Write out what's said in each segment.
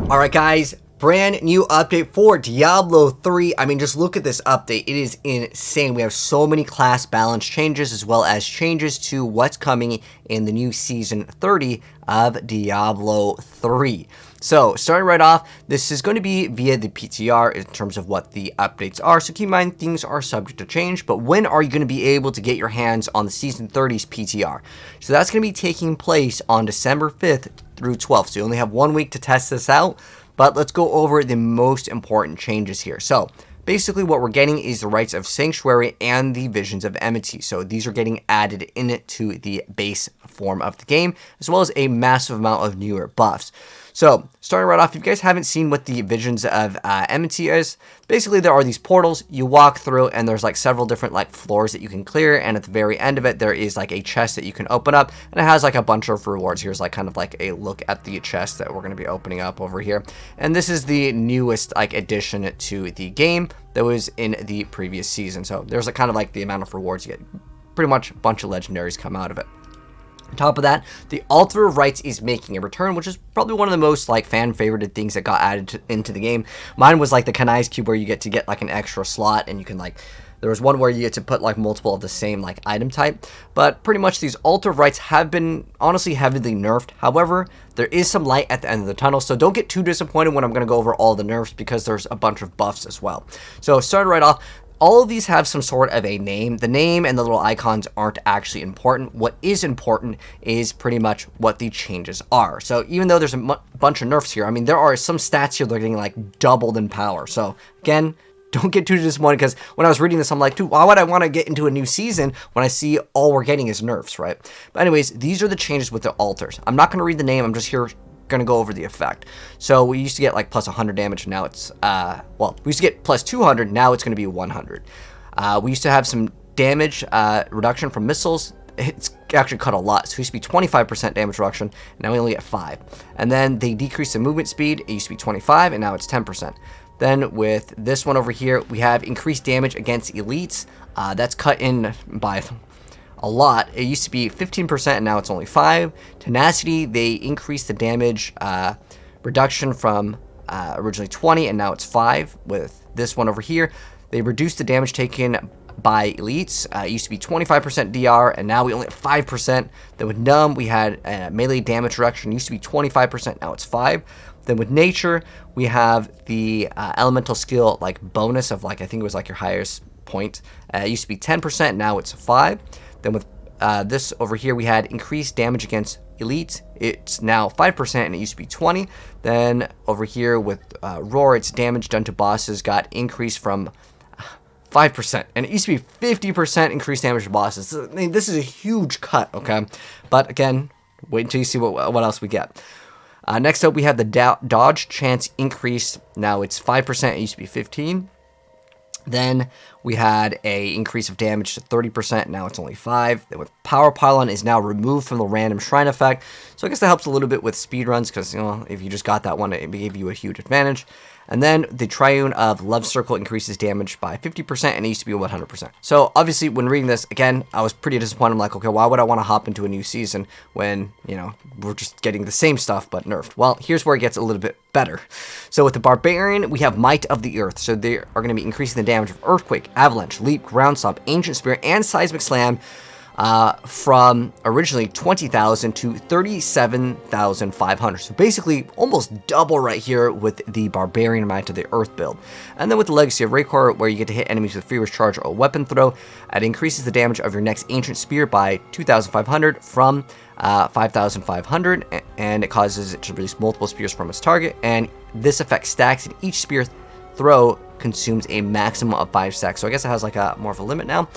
Alright guys, brand new update for Diablo 3. I mean, just look at this update. It is insane. We have so many class balance changes as well as changes to what's coming in the new Season 30 of Diablo 3. So, starting right off, this is going to be via the PTR in terms of what the updates are. So keep in mind, things are subject to change, but when are you going to be able to get your hands on the Season 30's PTR? So that's going to be taking place on December 5th through 12th. So you only have 1 week to test this out, but let's go over the most important changes here. So basically what we're getting is the rights of Sanctuary and the Visions of Enmity. So these are getting added into the base form of the game, as well as a massive amount of newer buffs. So, starting right off, if you guys haven't seen what the Visions of Enmity is, basically there are these portals you walk through, and there's like several different like floors that you can clear, and at the very end of it, there is like a chest that you can open up, and it has like a bunch of rewards. Here's like kind of like a look at the chest that we're going to be opening up over here, and this is the newest like addition to the game that was in the previous season. So there's like kind of like the amount of rewards you get. Pretty much a bunch of legendaries come out of it. On top of that, the Altar of Rights is making a return, which is probably one of the most like fan-favorited things that got added into the game. Mine was like the Kanai's Cube, where you get to get like an extra slot, and you can like, there was one where you get to put like multiple of the same like item type. But pretty much these Altar of Rights have been honestly heavily nerfed. However, there is some light at the end of the tunnel, so don't get too disappointed when I'm going to go over all the nerfs, because there's a bunch of buffs as well. So starting right off, all of these have some sort of a name. The name and the little icons aren't actually important. What is important is pretty much what the changes are. So even though there's a bunch of nerfs here, I mean, there are some stats here that are getting like doubled in power. So again, don't get too disappointed, because when I was reading this, I'm like, dude, why would I want to get into a new season when I see all we're getting is nerfs, right? But anyways, these are the changes with the altars. I'm not going to read the name. I'm just here going to go over the effect. So we used to get like plus 100 damage. Now it's well, we used to get plus 200. Now it's going to be 100. We used to have some damage reduction from missiles. It's actually cut a lot. So it used to be 25% damage reduction. Now we only get 5. And then they decreased the movement speed. It used to be 25, and now it's 10%. Then with this one over here, we have increased damage against elites. That's cut in by a lot. It used to be 15%, and now it's only 5. Tenacity, they increased the damage reduction from originally 20, and now it's 5. With this one over here, they reduced the damage taken by elites. It used to be 25% DR, and now we only have 5%. Then with Numb, we had melee damage reduction. It used to be 25%, now it's 5. Then with Nature, we have the elemental skill like bonus of like, I think it was like your highest point. It used to be 10%, now it's 5. Then with this over here, we had increased damage against elites. It's now 5%, and it used to be 20. Then over here with Roar, its damage done to bosses got increased from 5%, and it used to be 50% increased damage to bosses. I mean, this is a huge cut, okay? But again, wait until you see what else we get. Next up, we have the dodge chance increase. Now it's 5%. It used to be 15. Then we had a increase of damage to 30%. Now it's only 5. Then with Power Pylon is now removed from the random shrine effect. So I guess that helps a little bit with speedruns, because, you know, if you just got that one, it gave you a huge advantage. And then the Triune of Love Circle increases damage by 50%, and it used to be 100%. So obviously, when reading this, again, I was pretty disappointed. I'm like, okay, why would I want to hop into a new season when, you know, we're just getting the same stuff but nerfed? Well, here's where it gets a little bit better. So with the Barbarian, we have Might of the Earth. So they are going to be increasing the damage of Earthquake, Avalanche, Leap, Ground Stomp, Ancient Spear, and Seismic Slam from originally 20,000 to 37,500. So basically almost double right here with the Barbarian Might of the Earth build. And then with the Legacy of Raykor, where you get to hit enemies with Furious Charge or Weapon Throw, it increases the damage of your next Ancient Spear by 2,500 from 5,500, and it causes it to release multiple spears from its target, and this effect stacks, and each spear throw consumes a maximum of 5 stacks. So I guess it has like a more of a limit now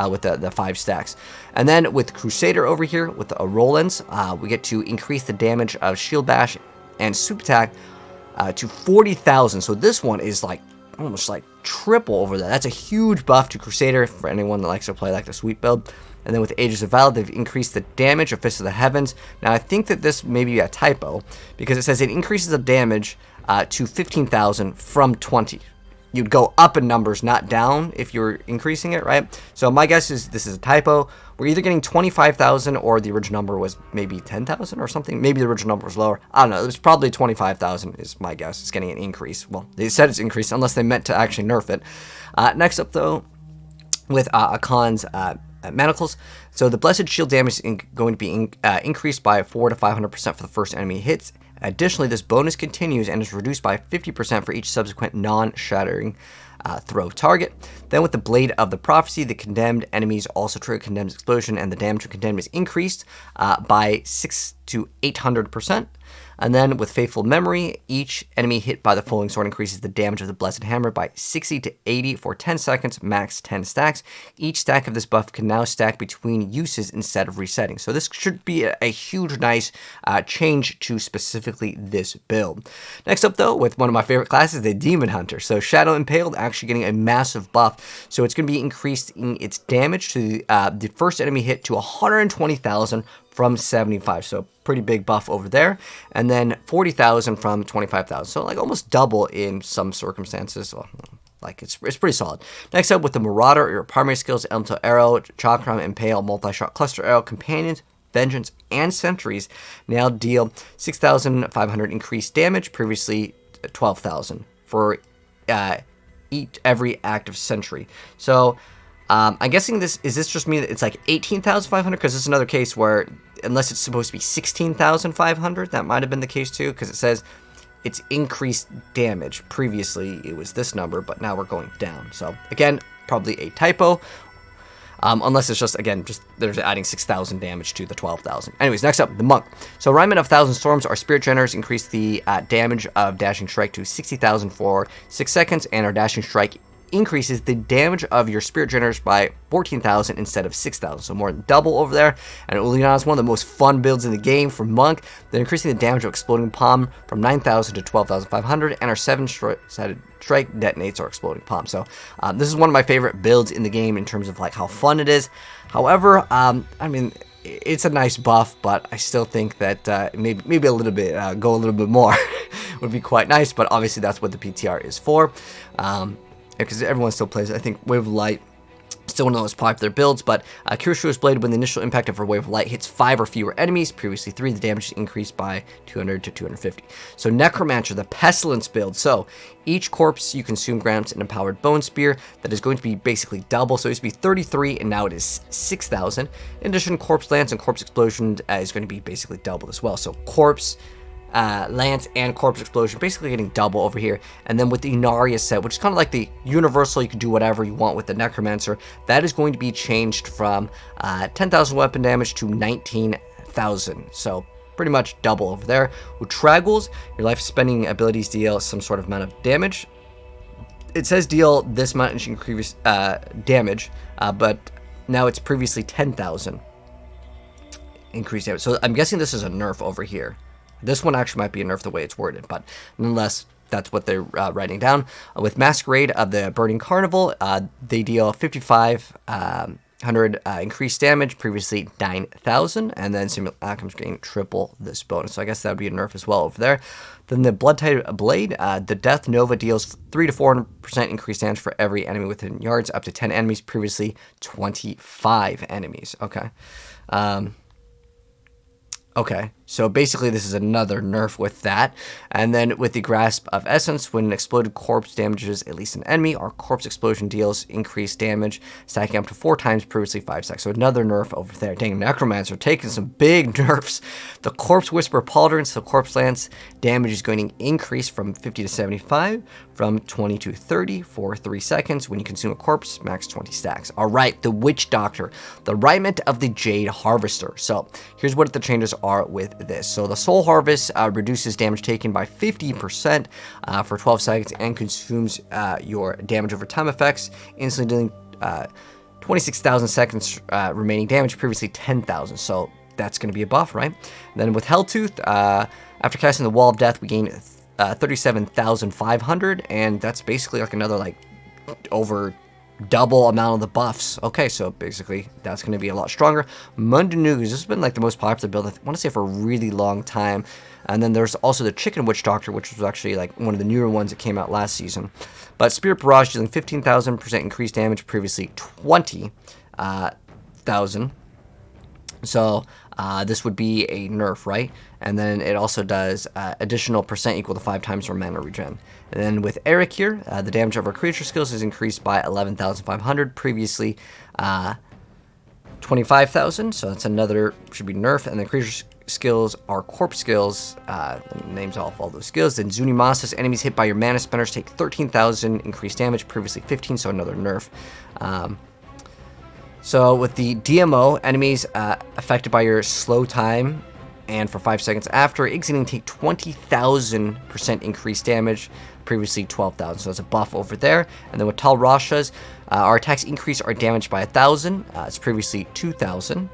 with the 5 stacks. And then with Crusader over here with the Rollins, we get to increase the damage of Shield Bash and Swoop Attack to 40,000. So this one is like almost like triple over that. That's a huge buff to Crusader for anyone that likes to play like the sweep build. And then with Aegis of Valor, they've increased the damage of Fist of the Heavens. Now I think that this may be a typo, because it says it increases the damage to 15,000 from 20. you'd go up in numbers, not down if you're increasing it, right? So my guess is this is a typo. We're either getting 25,000 or the original number was maybe 10,000 or something. Maybe the original number was lower. I don't know. It was probably 25,000 is my guess. It's getting an increase. Well, they said it's increased unless they meant to actually nerf it. Next up, though, with Akon's manacles. So the Blessed Shield damage is going to be increased by 400 to 500% for the first enemy hits. Additionally, this bonus continues and is reduced by 50% for each subsequent non-shattering throw target. Then with the Blade of the Prophecy, the condemned enemies also trigger Condemned's explosion, and the damage to Condemned is increased by 600 to 800%. And then with Faithful Memory, each enemy hit by the Falling Sword increases the damage of the Blessed Hammer by 60 to 80 for 10 seconds, max 10 stacks. Each stack of this buff can now stack between uses instead of resetting. So this should be a huge, nice change to specifically this build. Next up, though, with one of my favorite classes, the Demon Hunter. So Shadow Impaled actually getting a massive buff. So it's going to be increased in its damage to the first enemy hit to 120,000 from 75, so pretty big buff over there, and then 40,000 from 25,000, so like almost double in some circumstances. Well, like it's pretty solid. Next up with the Marauder, your primary skills: Elemental Arrow, Chakram, Impale, Multi-Shot Cluster Arrow, Companions, Vengeance, and Sentries now deal 6,500 increased damage, previously 12,000 for every active sentry. So I'm guessing this just mean that it's like 18,500, because it's another case where, unless it's supposed to be 16,500, that might have been the case too, because it says it's increased damage. Previously it was this number, but now we're going down. So again, probably a typo, unless it's just, again, just they're adding 6,000 damage to the 12,000. Anyways, next up, the Monk. So Alignment of 1,000 Storms, our Spirit Generators increase the damage of Dashing Strike to 60,000 for 6 seconds, and our Dashing Strike increases the damage of your Spirit Generators by 14,000 instead of 6,000, so more than double over there. And Uliana is one of the most fun builds in the game for Monk. They're increasing the damage of Exploding Palm from 9,000 to 12,500, and our 7-sided strike detonates our Exploding Palm. So this is one of my favorite builds in the game in terms of like how fun it is. However, I mean, it's a nice buff, but I still think that maybe a little bit, go a little bit more would be quite nice. But obviously that's what the PTR is for. Because everyone still plays it. I think Wave of Light, still one of the most popular builds, but Kirishua's Blade, when the initial impact of her Wave of Light hits 5 or fewer enemies, previously 3, the damage is increased by 200 to 250. So Necromancer, the Pestilence build. So each corpse you consume grants an empowered Bone Spear that is going to be basically double. So it used to be 33, and now it is 6,000. In addition, Corpse Lance and Corpse Explosion is going to be basically double as well. So Corpse, Lance, and Corpse Explosion basically getting double over here. And then with the Inaria set, which is kind of like the universal, you can do whatever you want with the Necromancer, that is going to be changed from 10,000 weapon damage to 19,000, so pretty much double over there. With Traggles, your life spending abilities deal some sort of amount of damage. It says deal this much increase damage, but now it's previously 10,000 increased damage. So I'm guessing this is a nerf over here. This one actually might be a nerf the way it's worded, but nonetheless, that's what they're writing down. With Masquerade of the Burning Carnival, they deal 5,500 increased damage, previously 9,000, and then Simulacrum's getting triple this bonus. So I guess that would be a nerf as well over there. Then the Blood-Tide Blade, the Death Nova deals 300 to 400% increased damage for every enemy within yards, up to 10 enemies, previously 25 enemies. Okay. Okay, so basically this is another nerf with that. And then with the Grasp of Essence, when an exploded corpse damages at least an enemy, our Corpse Explosion deals increased damage, stacking up to 4 times, previously 5 stacks. So another nerf over there. Dang, Necromancer taking some big nerfs. The Corpse Whisper Pauldron, so Corpse Lance damage is going to increase from 50 to 75, from 20 to 30 for 3 seconds. When you consume a corpse, max 20 stacks. All right, the Witch Doctor, the Riment of the Jade Harvester. So here's what the changes are with this. So the Soul Harvest reduces damage taken by 50% for 12 seconds and consumes your damage over time effects, instantly dealing 26,000 seconds remaining damage, previously 10,000. So that's going to be a buff, right? And then with Helltooth, after casting the Wall of Death, we gain 37,500, and that's basically like another like over double amount of the buffs. Okay, so basically that's going to be a lot stronger. Mundanugas, this has been like the most popular build, I want to say, for a really long time. And then there's also the Chicken Witch Doctor, which was actually like one of the newer ones that came out last season. But Spirit Barrage dealing 15,000% increased damage, previously 20,000. So this would be a nerf, right? And then it also does additional percent equal to 5 times your mana regen. And then with Eric here, the damage of our creature skills is increased by 11,500, previously 25,000. So that's another, should be nerf. And the creature skills are corpse skills, names off all those skills. Then Zunimasa's enemies hit by your mana spenders take 13,000 increased damage, previously 15, so another nerf. So with the DMO, enemies affected by your slow time and for 5 seconds after exiting take 20,000% increased damage, previously 12,000. So it's a buff over there. And then with Tal Rasha's, our attacks increase our damage by 1,000. It's previously 2,000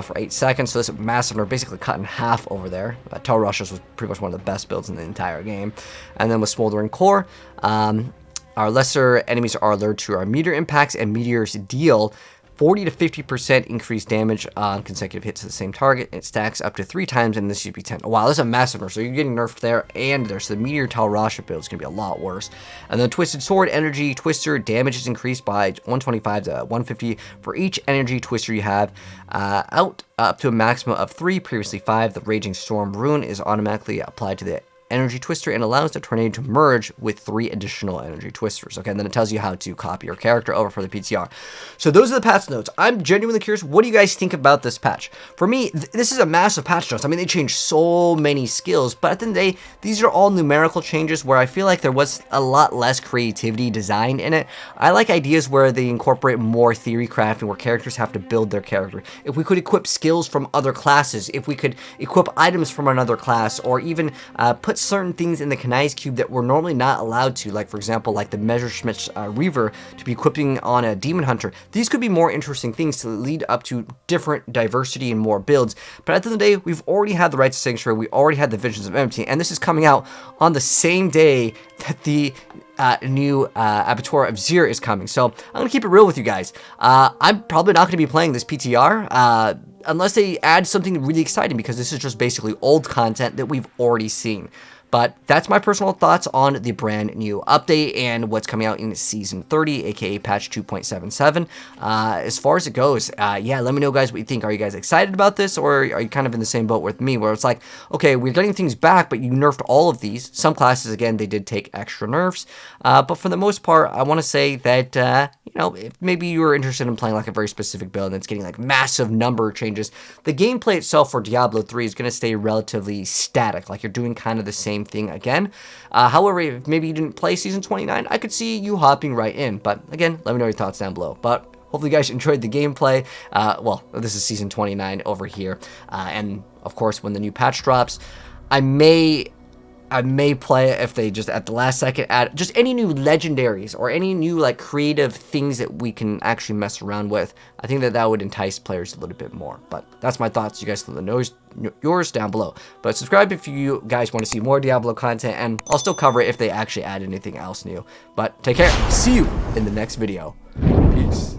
for 8 seconds. So this massive nerf, basically cut in half over there. Tal Rasha's was pretty much one of the best builds in the entire game. And then with Smoldering Core, our lesser enemies are alert to our meteor impacts, and meteors deal 40 to 50% increased damage on consecutive hits to the same target. It stacks up to 3 times, and this should be 10. Oh, wow, this is a massive nerf. So you're getting nerfed there and there. So the Meteor Tal Rasha build is going to be a lot worse. And then Twisted Sword, Energy Twister, damage is increased by 125 to 150 for each Energy Twister you have. Out up to a maximum of 3, previously 5. The Raging Storm Rune is automatically applied to the Energy Twister and allows the tornado to merge with 3 additional Energy Twisters. Okay, and then it tells you how to copy your character over for the PTR. So those are the patch notes. I'm genuinely curious, what do you guys think about this patch? For me, this is a massive patch notes. I mean, they changed so many skills, but at the end of the day, these are all numerical changes where I feel like there was a lot less creativity design in it. I like ideas where they incorporate more theory crafting, where characters have to build their character. If we could equip skills from other classes, if we could equip items from another class, or even put certain things in the Kanai's Cube that we're normally not allowed to, like for example, like the Messerschmitt's Reaver to be equipping on a Demon Hunter. These could be more interesting things to lead up to different diversity and more builds. But at the end of the day, we've already had the Rites of Sanctuary, we already had the Visions of Enmity, and this is coming out on the same day that the new Abattoir of Zir is coming. So I'm gonna keep it real with you guys. I'm probably not gonna be playing this PTR unless they add something really exciting, because this is just basically old content that we've already seen. But that's my personal thoughts on the brand new update and what's coming out in Season 30, aka patch 2.77. As far as it goes, yeah, let me know, guys, what you think. Are you guys excited about this, or are you kind of in the same boat with me, where it's like, okay, we're getting things back, but you nerfed all of these. Some classes, again, they did take extra nerfs. But for the most part, I want to say that, you know, if maybe you were interested in playing like a very specific build and it's getting like massive number changes, the gameplay itself for Diablo 3 is going to stay relatively static. Like, you're doing kind of the same thing again. However, if maybe you didn't play Season 29, I could see you hopping right in. But again, let me know your thoughts down below. But hopefully you guys enjoyed the gameplay. Well, this is Season 29 over here. And of course, when the new patch drops, I may play it if they just at the last second add just any new legendaries or any new like creative things that we can actually mess around with. I think that would entice players a little bit more. But that's my thoughts. You guys let me know yours down below. But subscribe if you guys want to see more Diablo content, and I'll still cover it if they actually add anything else new. But take care. See you in the next video. Peace.